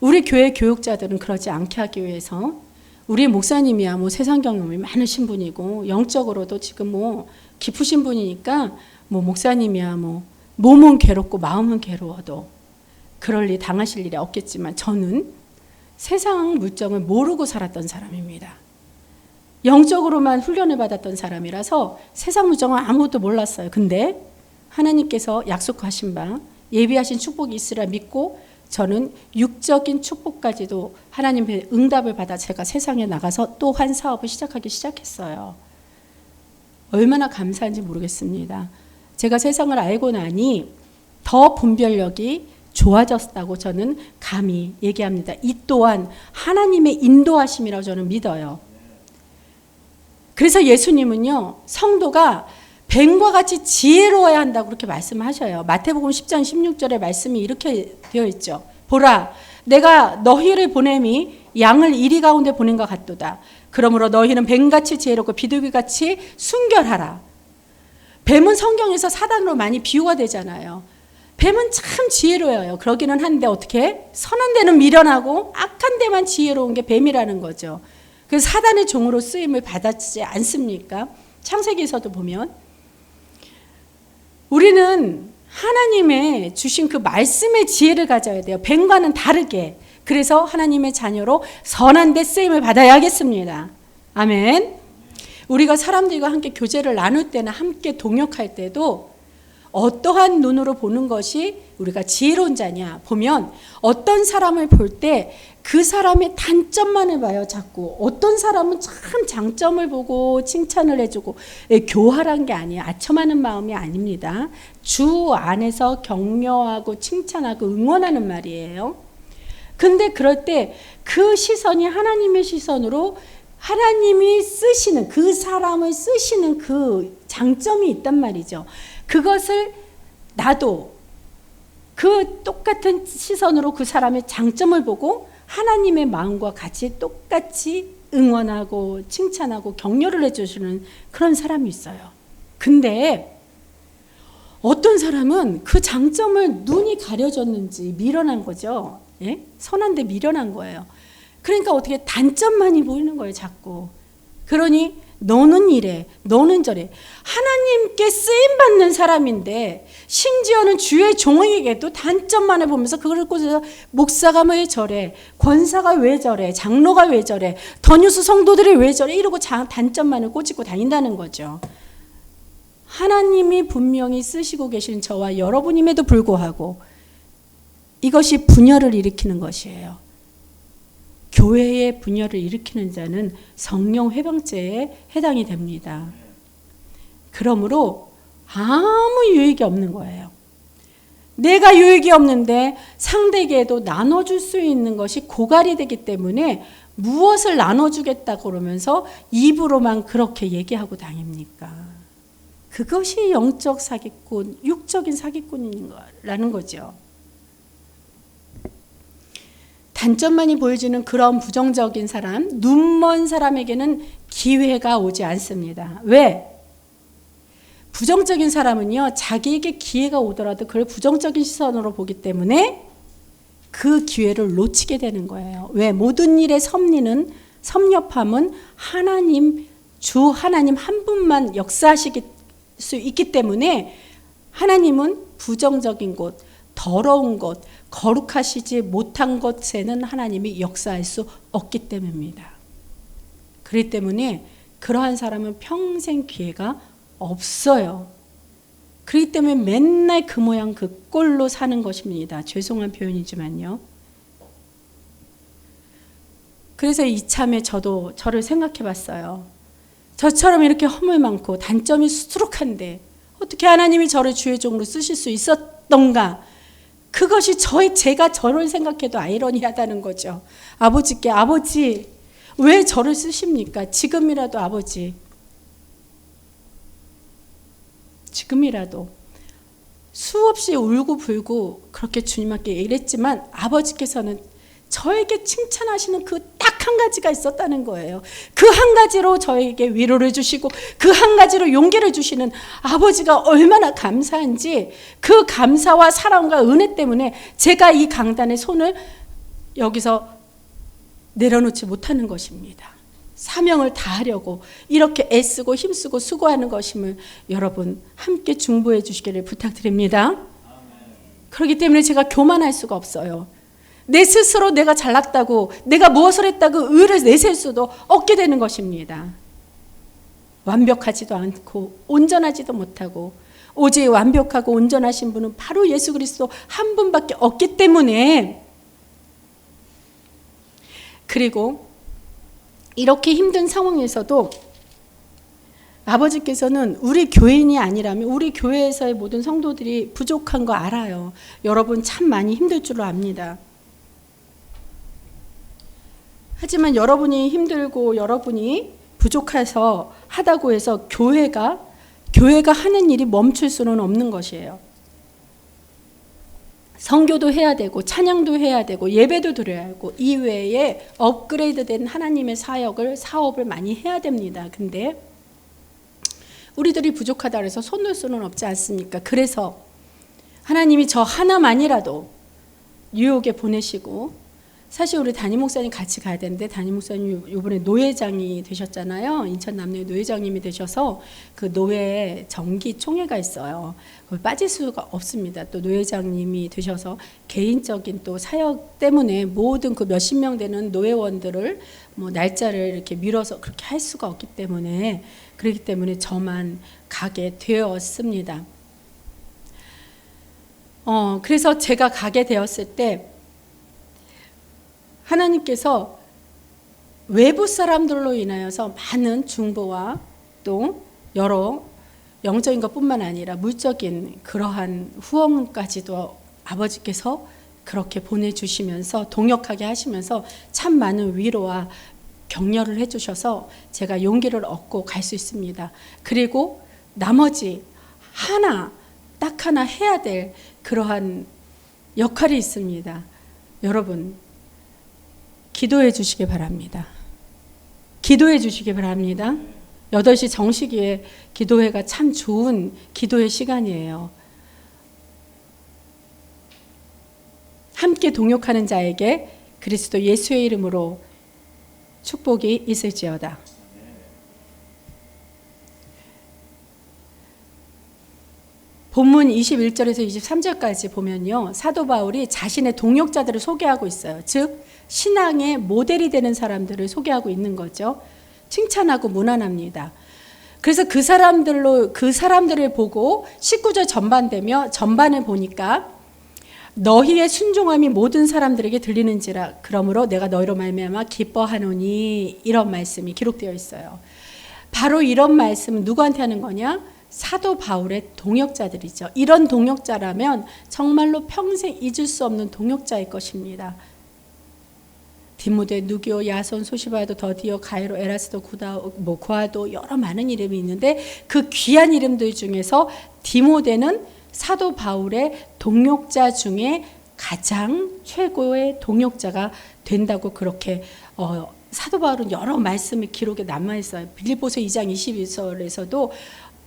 우리 교회 교육자들은 그러지 않게 하기 위해서, 우리 목사님이야 뭐 세상 경험이 많으신 분이고 영적으로도 지금 뭐 깊으신 분이니까 뭐 목사님이야 뭐 몸은 괴롭고 마음은 괴로워도 그럴 일 당하실 일이 없겠지만, 저는 세상 물정을 모르고 살았던 사람입니다. 영적으로만 훈련을 받았던 사람이라서 세상 물정은 아무것도 몰랐어요. 근데 하나님께서 약속하신 바 예비하신 축복이 있으라 믿고, 저는 육적인 축복까지도 하나님의 응답을 받아 제가 세상에 나가서 또 한 사업을 시작했어요. 얼마나 감사한지 모르겠습니다. 제가 세상을 알고 나니 더 분별력이 좋아졌다고 저는 감히 얘기합니다. 이 또한 하나님의 인도하심이라고 저는 믿어요. 그래서 예수님은요, 성도가 뱀과 같이 지혜로워야 한다고 그렇게 말씀하셔요. 마태복음 10장 16절의 말씀이 이렇게 되어 있죠. 보라, 내가 너희를 보냄이 양을 이리 가운데 보낸 것 같도다. 그러므로 너희는 뱀같이 지혜롭고 비둘기같이 순결하라. 뱀은 성경에서 사단으로 많이 비유가 되잖아요. 뱀은 참 지혜로워요. 그러기는 한데 어떻게? 선한 데는 미련하고 악한 데만 지혜로운 게 뱀이라는 거죠. 그래서 사단의 종으로 쓰임을 받았지 않습니까? 창세기에서도 보면 우리는 하나님의 주신 그 말씀의 지혜를 가져야 돼요. 뱀과는 다르게. 그래서 하나님의 자녀로 선한 데 쓰임을 받아야겠습니다. 아멘. 우리가 사람들과 함께 교제를 나눌 때나 함께 동역할 때도 어떠한 눈으로 보는 것이 우리가 지혜로운 자냐 보면, 어떤 사람을 볼 때 그 사람의 단점만을 봐요. 자꾸 어떤 사람은 참 장점을 보고 칭찬을 해주고, 교활한 게 아니에요. 아첨하는 마음이 아닙니다. 주 안에서 격려하고 칭찬하고 응원하는 말이에요. 근데 그럴 때 그 시선이 하나님의 시선으로 하나님이 쓰시는, 그 사람을 쓰시는 그 장점이 있단 말이죠. 그것을 나도 그 똑같은 시선으로 그 사람의 장점을 보고 하나님의 마음과 같이 똑같이 응원하고 칭찬하고 격려를 해주시는 그런 사람이 있어요. 근데 어떤 사람은 그 장점을 눈이 가려졌는지 미련한 거죠. 예? 선한데 미련한 거예요. 그러니까 어떻게 단점만이 보이는 거예요, 자꾸. 그러니 너는 이래, 너는 저래. 하나님께 쓰임받는 사람인데 심지어는 주의 종에게도 단점만을 보면서 그걸 꽂아서 목사가 왜 저래, 권사가 왜 저래, 장로가 왜 저래, 더뉴스 성도들이 왜 저래 이러고 단점만을 꽂고 다닌다는 거죠. 하나님이 분명히 쓰시고 계신 저와 여러분임에도 불구하고 이것이 분열을 일으키는 것이에요. 교회의 분열을 일으키는 자는 성령 회방죄에 해당이 됩니다. 그러므로 아무 유익이 없는 거예요. 내가 유익이 없는데 상대에게도 나눠줄 수 있는 것이 고갈이 되기 때문에 무엇을 나눠주겠다고 그러면서 입으로만 그렇게 얘기하고 다닙니까? 그것이 영적 사기꾼, 육적인 사기꾼이라는 거죠. 단점만이 보여주는 그런 부정적인 사람, 눈먼 사람에게는 기회가 오지 않습니다. 왜? 부정적인 사람은요, 자기에게 기회가 오더라도 그걸 부정적인 시선으로 보기 때문에 그 기회를 놓치게 되는 거예요. 왜? 모든 일의 섭리는, 섭렵함은 하나님 주 하나님 한 분만 역사하실 수 있기 때문에 하나님은 부정적인 곳, 더러운 것, 거룩하시지 못한 것에는 하나님이 역사할 수 없기 때문입니다. 그렇기 때문에 그러한 사람은 평생 기회가 없어요. 그렇기 때문에 맨날 그 모양 그 꼴로 사는 것입니다. 죄송한 표현이지만요. 그래서 이참에 저도 저를 생각해 봤어요. 저처럼 이렇게 허물 많고 단점이 수두룩한데 어떻게 하나님이 저를 주의 종으로 쓰실 수 있었던가. 그것이 제가 저를 생각해도 아이러니하다는 거죠. 아버지께 아버지 왜 저를 쓰십니까? 지금이라도 아버지. 지금이라도 수없이 울고불고 그렇게 주님 앞에 이랬지만 아버지께서는 저에게 칭찬하시는 그 딱 한 가지가 있었다는 거예요. 그 한 가지로 저에게 위로를 주시고 그 한 가지로 용기를 주시는 아버지가 얼마나 감사한지 그 감사와 사랑과 은혜 때문에 제가 이 강단에 손을 여기서 내려놓지 못하는 것입니다. 사명을 다하려고 이렇게 애쓰고 힘쓰고 수고하는 것임을 여러분 함께 중보해 주시기를 부탁드립니다. 그렇기 때문에 제가 교만할 수가 없어요. 내 스스로 내가 잘났다고 내가 무엇을 했다고 의를 내세울 수도 없게 되는 것입니다. 완벽하지도 않고 온전하지도 못하고 오직 완벽하고 온전하신 분은 바로 예수 그리스도 한 분밖에 없기 때문에 그리고 이렇게 힘든 상황에서도 아버지께서는 우리 교인이 아니라면 우리 교회에서의 모든 성도들이 부족한 거 알아요. 여러분 참 많이 힘들 줄로 압니다. 하지만 여러분이 힘들고 여러분이 부족해서 하다고 해서 교회가 하는 일이 멈출 수는 없는 것이에요. 선교도 해야 되고 찬양도 해야 되고 예배도 드려야 하고 이외에 업그레이드된 하나님의 사업을 많이 해야 됩니다. 근데 우리들이 부족하다 그래서 손 놓을 수는 없지 않습니까? 그래서 하나님이 저 하나만이라도 뉴욕에 보내시고 사실 우리 담임 목사님 같이 가야 되는데 담임 목사님 이번에 노회장이 되셨잖아요. 인천 남녀 노회장님이 되셔서 그 노회 정기 총회가 있어요. 그걸 빠질 수가 없습니다. 또 노회장님이 되셔서 개인적인 또 사역 때문에 모든 그 몇십 명 되는 노회원들을 뭐 날짜를 이렇게 미뤄서 그렇게 할 수가 없기 때문에 그렇기 때문에 저만 가게 되었습니다. 그래서 제가 가게 되었을 때 하나님께서 외부 사람들로 인하여서 많은 중보와 또 여러 영적인 것뿐만 아니라 물적인 그러한 후원까지도 아버지께서 그렇게 보내주시면서 동역하게 하시면서 참 많은 위로와 격려를 해주셔서 제가 용기를 얻고 갈 수 있습니다. 그리고 나머지 딱 하나 해야 될 그러한 역할이 있습니다. 여러분 기도해 주시기 바랍니다. 기도해 주시기 바랍니다. 8시 정식위에 기도회가 참 좋은 기도의 시간이에요. 함께 동역하는 자에게 그리스도 예수의 이름으로 축복이 있을지어다. 본문 21절에서 23절까지 보면요. 사도 바울이 자신의 동역자들을 소개하고 있어요. 즉 신앙의 모델이 되는 사람들을 소개하고 있는 거죠. 칭찬하고 문안합니다. 그래서 그 사람들을 보고 19절 전반을 보니까 너희의 순종함이 모든 사람들에게 들리는지라 그러므로 내가 너희로 말미암아 기뻐하노니 이런 말씀이 기록되어 있어요. 바로 이런 말씀은 누구한테 하는 거냐? 사도 바울의 동역자들이죠. 이런 동역자라면 정말로 평생 잊을 수 없는 동역자일 것입니다. 디모데, 누기오, 야손, 소시바도, 더디오, 가이로, 에라스도, 구아도 여러 많은 이름이 있는데 그 귀한 이름들 중에서 디모데는 사도 바울의 동역자 중에 가장 최고의 동역자가 된다고 그렇게 사도 바울은 여러 말씀이 기록에 남아있어요. 빌립보서 2장 22절에서도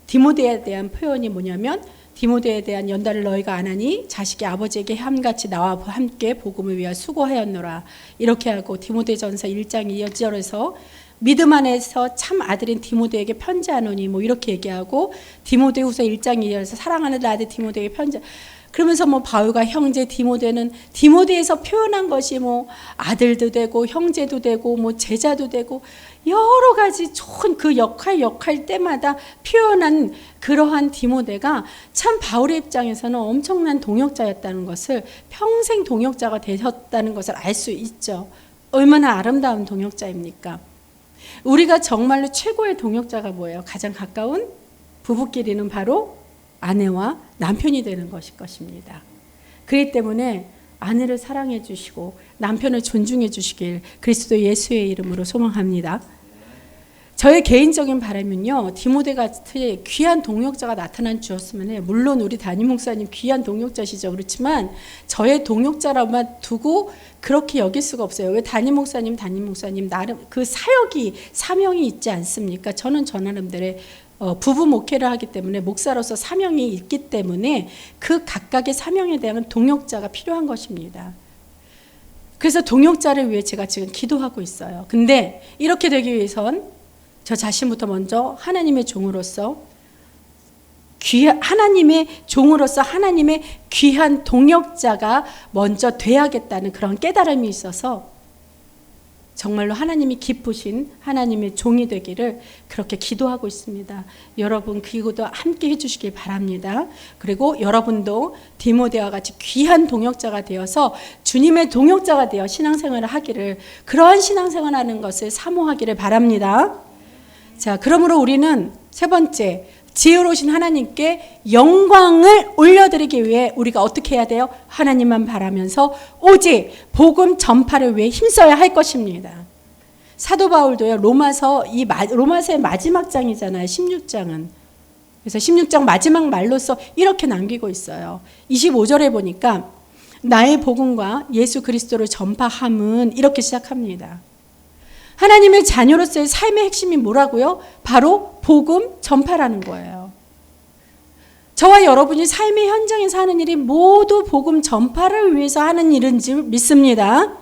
디모데에 대한 표현이 뭐냐면 디모데에 대한 연단을 너희가 안 하니 자식이 아버지에게 함같이 나와 함께 복음을 위하여 수고하였노라. 이렇게 하고 디모데전서 1장 2절에서 믿음 안에서 참 아들인 디모데에게 편지하노니 뭐 이렇게 얘기하고 디모데후서 1장 2절에서 사랑하는 내 아들 디모데에게 편지 그러면서 뭐 바울과 형제 디모데는 디모데에서 표현한 것이 뭐 아들도 되고 형제도 되고 뭐 제자도 되고 여러 가지 좋은 그 역할 때마다 표현한 그러한 디모데가 참 바울의 입장에서는 엄청난 동역자였다는 것을 평생 동역자가 되셨다는 것을 알 수 있죠. 얼마나 아름다운 동역자입니까? 우리가 정말로 최고의 동역자가 뭐예요? 가장 가까운 부부끼리는 바로 아내와 남편이 되는 것일 것입니다. 그렇기 때문에 아내를 사랑해 주시고 남편을 존중해 주시길 그리스도 예수의 이름으로 소망합니다. 저의 개인적인 바람은요, 디모데 같이 귀한 동역자가 나타난 주었으면 해요. 물론 우리 담임 목사님 귀한 동역자시죠. 그렇지만 저의 동역자라고만 두고 그렇게 여길 수가 없어요. 왜 담임 목사님 나름 그 사명이 있지 않습니까? 저는 저 나름대로의 부부 목회를 하기 때문에 목사로서 사명이 있기 때문에 그 각각의 사명에 대한 동역자가 필요한 것입니다. 그래서 동역자를 위해 제가 지금 기도하고 있어요. 근데 이렇게 되기 위해선 저 자신부터 먼저 하나님의 종으로서 하나님의 귀한 동역자가 먼저 돼야겠다는 그런 깨달음이 있어서 정말로 하나님이 기쁘신 하나님의 종이 되기를 그렇게 기도하고 있습니다. 여러분 그 기도 함께 해주시길 바랍니다. 그리고 여러분도 디모데와 같이 귀한 동역자가 되어서 주님의 동역자가 되어 신앙생활을 하기를 그러한 신앙생활을 하는 것을 사모하기를 바랍니다. 자, 그러므로 우리는 세 번째, 지혜로우신 하나님께 영광을 올려드리기 위해 우리가 어떻게 해야 돼요? 하나님만 바라면서 오직 복음 전파를 위해 힘써야 할 것입니다. 사도 바울도요, 로마서의 마지막 장이잖아요, 16장은. 그래서 16장 마지막 말로써 이렇게 남기고 있어요. 25절에 보니까 나의 복음과 예수 그리스도를 전파함은 이렇게 시작합니다. 하나님의 자녀로서의 삶의 핵심이 뭐라고요? 바로 복음 전파라는 거예요. 저와 여러분이 삶의 현장에서 하는 일이 모두 복음 전파를 위해서 하는 일인 줄 믿습니다.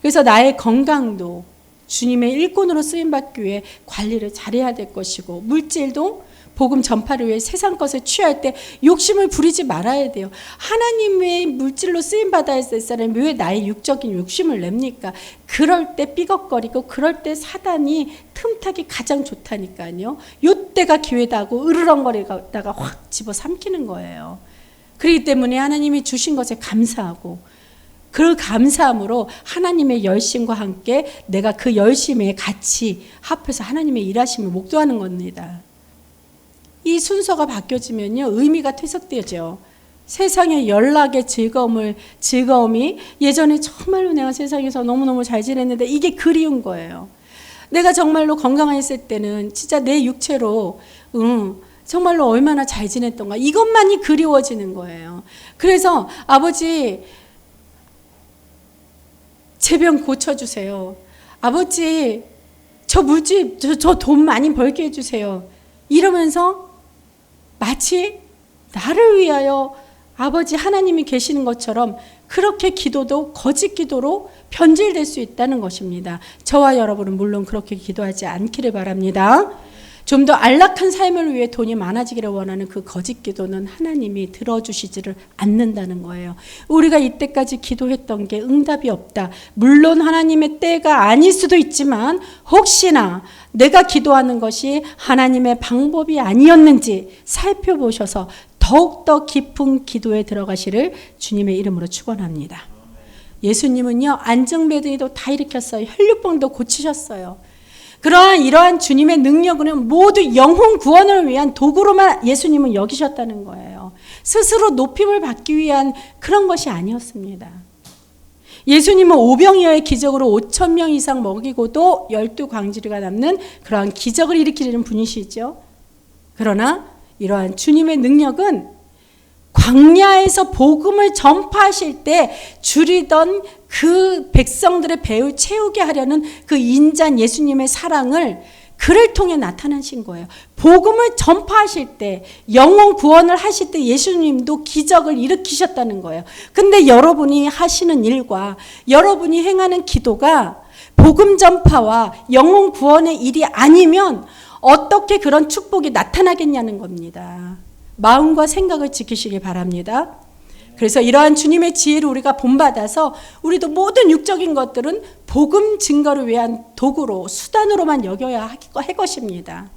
그래서 나의 건강도 주님의 일꾼으로 쓰임받기 위해 관리를 잘해야 될 것이고 물질도 복음 전파를 위해 세상 것을 취할 때 욕심을 부리지 말아야 돼요. 하나님의 물질로 쓰임받아야 될 사람이 왜 나의 육적인 욕심을 냅니까? 그럴 때 삐걱거리고 그럴 때 사단이 틈타기 가장 좋다니까요. 요때가 기회다 하고 으르렁거리다가 확 집어삼키는 거예요. 그렇기 때문에 하나님이 주신 것에 감사하고 그 감사함으로 하나님의 열심과 함께 내가 그 열심에 같이 합해서 하나님의 일하심을 목도하는 겁니다. 이 순서가 바뀌어지면요, 의미가 퇴색되죠. 세상의 연락의 즐거움이 예전에 정말로 내가 세상에서 너무너무 잘 지냈는데 이게 그리운 거예요. 내가 정말로 건강했을 때는 진짜 내 육체로 정말로 얼마나 잘 지냈던가 이것만이 그리워지는 거예요. 그래서 아버지 제 병 고쳐주세요. 아버지 저 돈 많이 벌게 해주세요. 이러면서 마치 나를 위하여 아버지 하나님이 계시는 것처럼 그렇게 기도도 거짓 기도로 변질될 수 있다는 것입니다. 저와 여러분은 물론 그렇게 기도하지 않기를 바랍니다. 좀 더 안락한 삶을 위해 돈이 많아지기를 원하는 그 거짓 기도는 하나님이 들어주시지를 않는다는 거예요. 우리가 이때까지 기도했던 게 응답이 없다. 물론 하나님의 때가 아닐 수도 있지만 혹시나 내가 기도하는 것이 하나님의 방법이 아니었는지 살펴보셔서 더욱더 깊은 기도에 들어가시를 주님의 이름으로 축원합니다. 예수님은요, 안증배등이도 다 일으켰어요. 혈류병도 고치셨어요. 이러한 주님의 능력은 모두 영혼 구원을 위한 도구로만 예수님은 여기셨다는 거예요. 스스로 높임을 받기 위한 그런 것이 아니었습니다. 예수님은 오병이어의 기적으로 5,000명 이상 먹이고도 12광주리가 남는 그러한 기적을 일으키는 분이시죠. 그러나 이러한 주님의 능력은 광야에서 복음을 전파하실 때 줄이던 그 백성들의 배를 채우게 하려는 그 인자한 예수님의 사랑을 그를 통해 나타나신 거예요. 복음을 전파하실 때, 영혼 구원을 하실 때 예수님도 기적을 일으키셨다는 거예요. 근데 여러분이 하시는 일과 여러분이 행하는 기도가 복음 전파와 영혼 구원의 일이 아니면 어떻게 그런 축복이 나타나겠냐는 겁니다. 마음과 생각을 지키시기 바랍니다. 그래서 이러한 주님의 지혜를 우리가 본받아서 우리도 모든 육적인 것들은 복음 증거를 위한 도구로 수단으로만 여겨야 할 것입니다.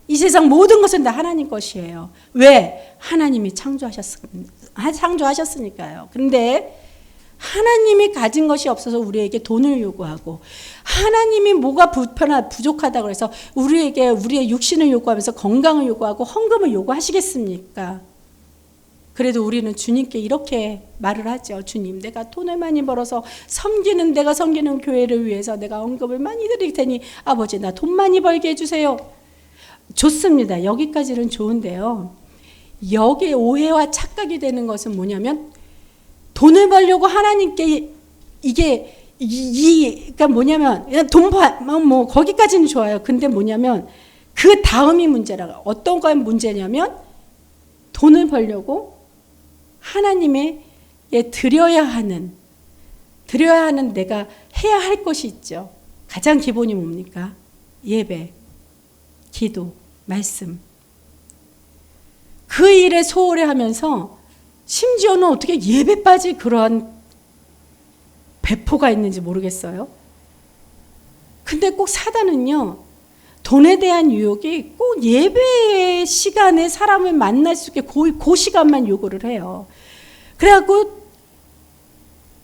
이 세상 모든 것은 다 하나님 것이에요. 왜? 하나님이 창조하셨으니까요. 그런데 하나님이 가진 것이 없어서 우리에게 돈을 요구하고 하나님이 뭐가 부족하다고 해서 우리에게 우리의 육신을 요구하면서 건강을 요구하고 헌금을 요구하시겠습니까? 그래도 우리는 주님께 이렇게 말을 하죠. 주님, 내가 돈을 많이 벌어서 내가 섬기는 교회를 위해서 내가 헌금을 많이 드릴 테니 아버지 나 돈 많이 벌게 해주세요. 좋습니다. 여기까지는 좋은데요. 여기에 오해와 착각이 되는 것은 뭐냐면 돈을 벌려고 하나님께 그러니까 뭐냐면 거기까지는 좋아요. 근데 뭐냐면 그 다음이 문제라고. 어떤 거 문제냐면 돈을 벌려고 하나님의 드려야 하는 내가 해야 할 것이 있죠. 가장 기본이 뭡니까? 예배, 기도, 말씀. 그 일에 소홀히 하면서 심지어는 어떻게 예배 빠질 그러한 배포가 있는지 모르겠어요. 근데 꼭 사단은요, 돈에 대한 유혹이 꼭 예배 시간에 사람을 만날 수 있게 그 시간만 요구를 해요. 그래갖고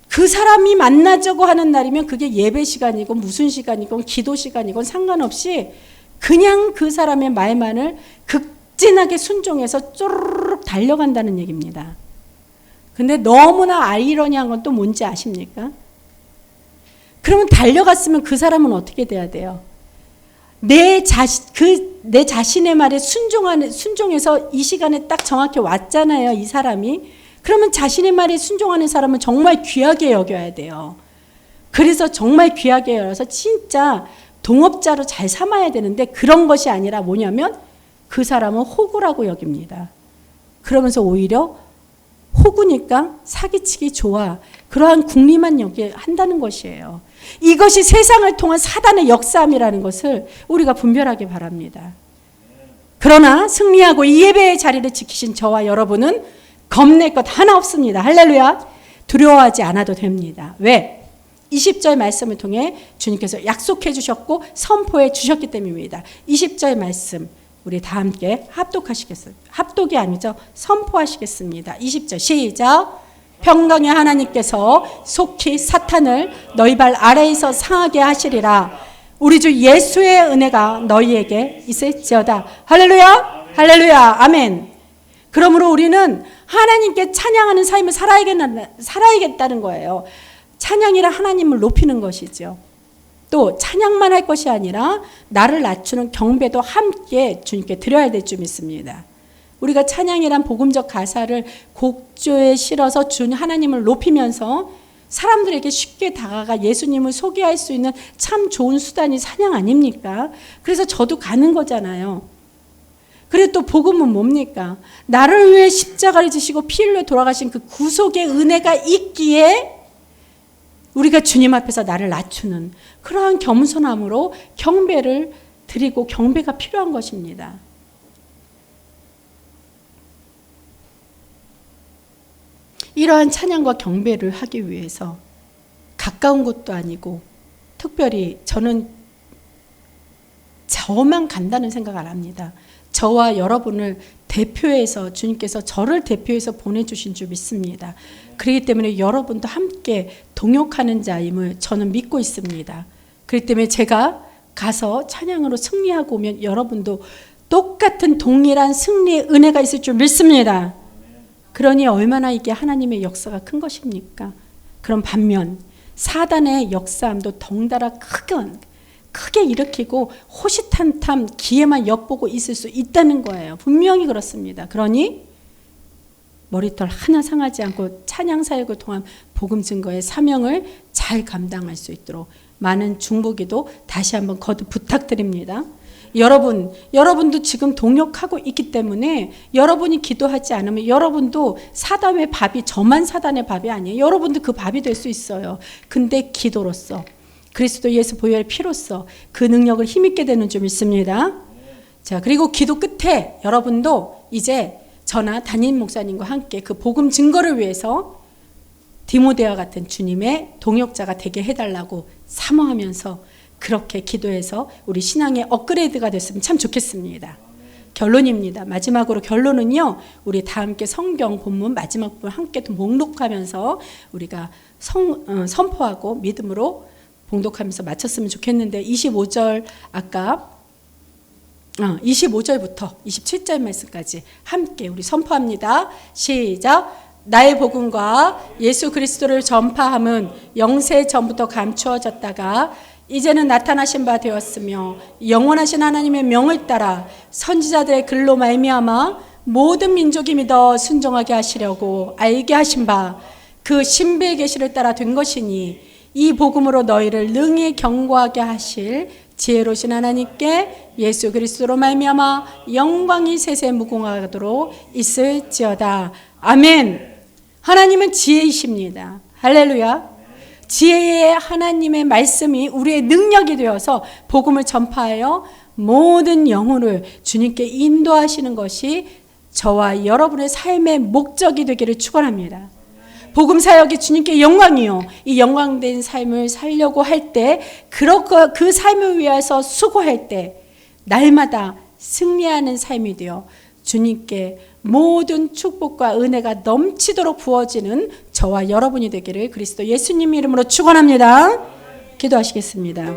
그 사람이 만나자고 하는 날이면 그게 예배 시간이고 무슨 시간이건 기도 시간이건 상관없이 그냥 그 사람의 말만을 극진하게 순종해서 쪼르륵 달려간다는 얘기입니다. 근데 너무나 아이러니한 건 또 뭔지 아십니까? 그러면 달려갔으면 그 사람은 어떻게 돼야 돼요? 내 자신의 말에 순종해서 이 시간에 딱 정확히 왔잖아요, 이 사람이. 그러면 자신의 말에 순종하는 사람은 정말 귀하게 여겨야 돼요. 그래서 정말 귀하게 여겨서 진짜 동업자로 잘 삼아야 되는데 그런 것이 아니라 뭐냐면 그 사람은 호구라고 여깁니다. 그러면서 오히려 호구니까 사기치기 좋아. 그러한 궁리만 한다는 것이에요. 이것이 세상을 통한 사단의 역사함이라는 것을 우리가 분별하기 바랍니다. 그러나 승리하고 이 예배의 자리를 지키신 저와 여러분은 겁낼 것 하나 없습니다. 할렐루야. 두려워하지 않아도 됩니다. 왜? 20절 말씀을 통해 주님께서 약속해 주셨고 선포해 주셨기 때문입니다. 20절 말씀 우리 다 함께 합독하시겠습니다. 합독이 아니죠. 선포하시겠습니다. 20절 시작. 평강의 하나님께서 속히 사탄을 너희 발 아래에서 상하게 하시리라. 우리 주 예수의 은혜가 너희에게 있을지어다. 할렐루야. 할렐루야. 아멘. 그러므로 우리는 하나님께 찬양하는 삶을 살아야겠다는 거예요. 찬양이라 하나님을 높이는 것이죠. 또 찬양만 할 것이 아니라 나를 낮추는 경배도 함께 주님께 드려야 될 줄 믿습니다. 우리가 찬양이란 복음적 가사를 곡조에 실어서 준 하나님을 높이면서 사람들에게 쉽게 다가가 예수님을 소개할 수 있는 참 좋은 수단이 찬양 아닙니까? 그래서 저도 가는 거잖아요. 그리고 또 복음은 뭡니까? 나를 위해 십자가를 지시고 피 흘려 돌아가신 그 구속의 은혜가 있기에 우리가 주님 앞에서 나를 낮추는 그러한 겸손함으로 경배를 드리고 경배가 필요한 것입니다. 이러한 찬양과 경배를 하기 위해서 가까운 곳도 아니고 특별히 저는 저만 간다는 생각 안 합니다. 저와 여러분을 대표해서 주님께서 저를 대표해서 보내주신 줄 믿습니다. 그렇기 때문에 여러분도 함께 동역하는 자임을 저는 믿고 있습니다. 그렇기 때문에 제가 가서 찬양으로 승리하고 오면 여러분도 똑같은 동일한 승리의 은혜가 있을 줄 믿습니다. 그러니 얼마나 이게 하나님의 역사가 큰 것입니까? 그런 반면 사단의 역사함도 덩달아 크게 일으키고 호시탐탐 기회만 엿보고 있을 수 있다는 거예요. 분명히 그렇습니다. 그러니 머리털 하나 상하지 않고 찬양 사역을 통한 복음 증거의 사명을 잘 감당할 수 있도록 많은 중보기도 다시 한번 거듭 부탁드립니다. 여러분도 지금 동역하고 있기 때문에 여러분이 기도하지 않으면 여러분도 사단의 밥이 저만 사단의 밥이 아니에요. 여러분도 그 밥이 될 수 있어요. 근데 기도로서 그리스도 예수 보혈의 피로써 그 능력을 힘있게 되는 줄 믿습니다. 자, 그리고 기도 끝에 여러분도 이제 저나 담임 목사님과 함께 그 복음 증거를 위해서 디모데와 같은 주님의 동역자가 되게 해달라고 사모하면서 그렇게 기도해서 우리 신앙의 업그레이드가 됐으면 참 좋겠습니다. 결론입니다. 마지막으로 결론은요, 우리 다 함께 성경 본문 마지막 부분 함께 봉독하면서 우리가 선포하고 믿음으로 봉독하면서 마쳤으면 좋겠는데 25절 아까 25절부터 27절 말씀까지 함께 우리 선포합니다. 시작. 나의 복음과 예수 그리스도를 전파함은 영세 전부터 감추어졌다가 이제는 나타나신 바 되었으며 영원하신 하나님의 명을 따라 선지자들의 글로 말미암아 모든 민족이 믿어 순종하게 하시려고 알게 하신 바 그 신비의 계시를 따라 된 것이니 이 복음으로 너희를 능히 경고하게 하실 지혜로우신 하나님께 예수 그리스도로 말미암아 영광이 세세 무궁하도록 있을지어다. 아멘. 하나님은 지혜이십니다. 할렐루야. 지혜의 하나님의 말씀이 우리의 능력이 되어서 복음을 전파하여 모든 영혼을 주님께 인도하시는 것이 저와 여러분의 삶의 목적이 되기를 축원합니다. 복음 사역이 주님께 영광이요. 이 영광된 삶을 살려고 할 때, 그 삶을 위해서 수고할 때 날마다 승리하는 삶이 되어 주님께 모든 축복과 은혜가 넘치도록 부어지는 저와 여러분이 되기를 그리스도 예수님 이름으로 축원합니다. 기도하시겠습니다.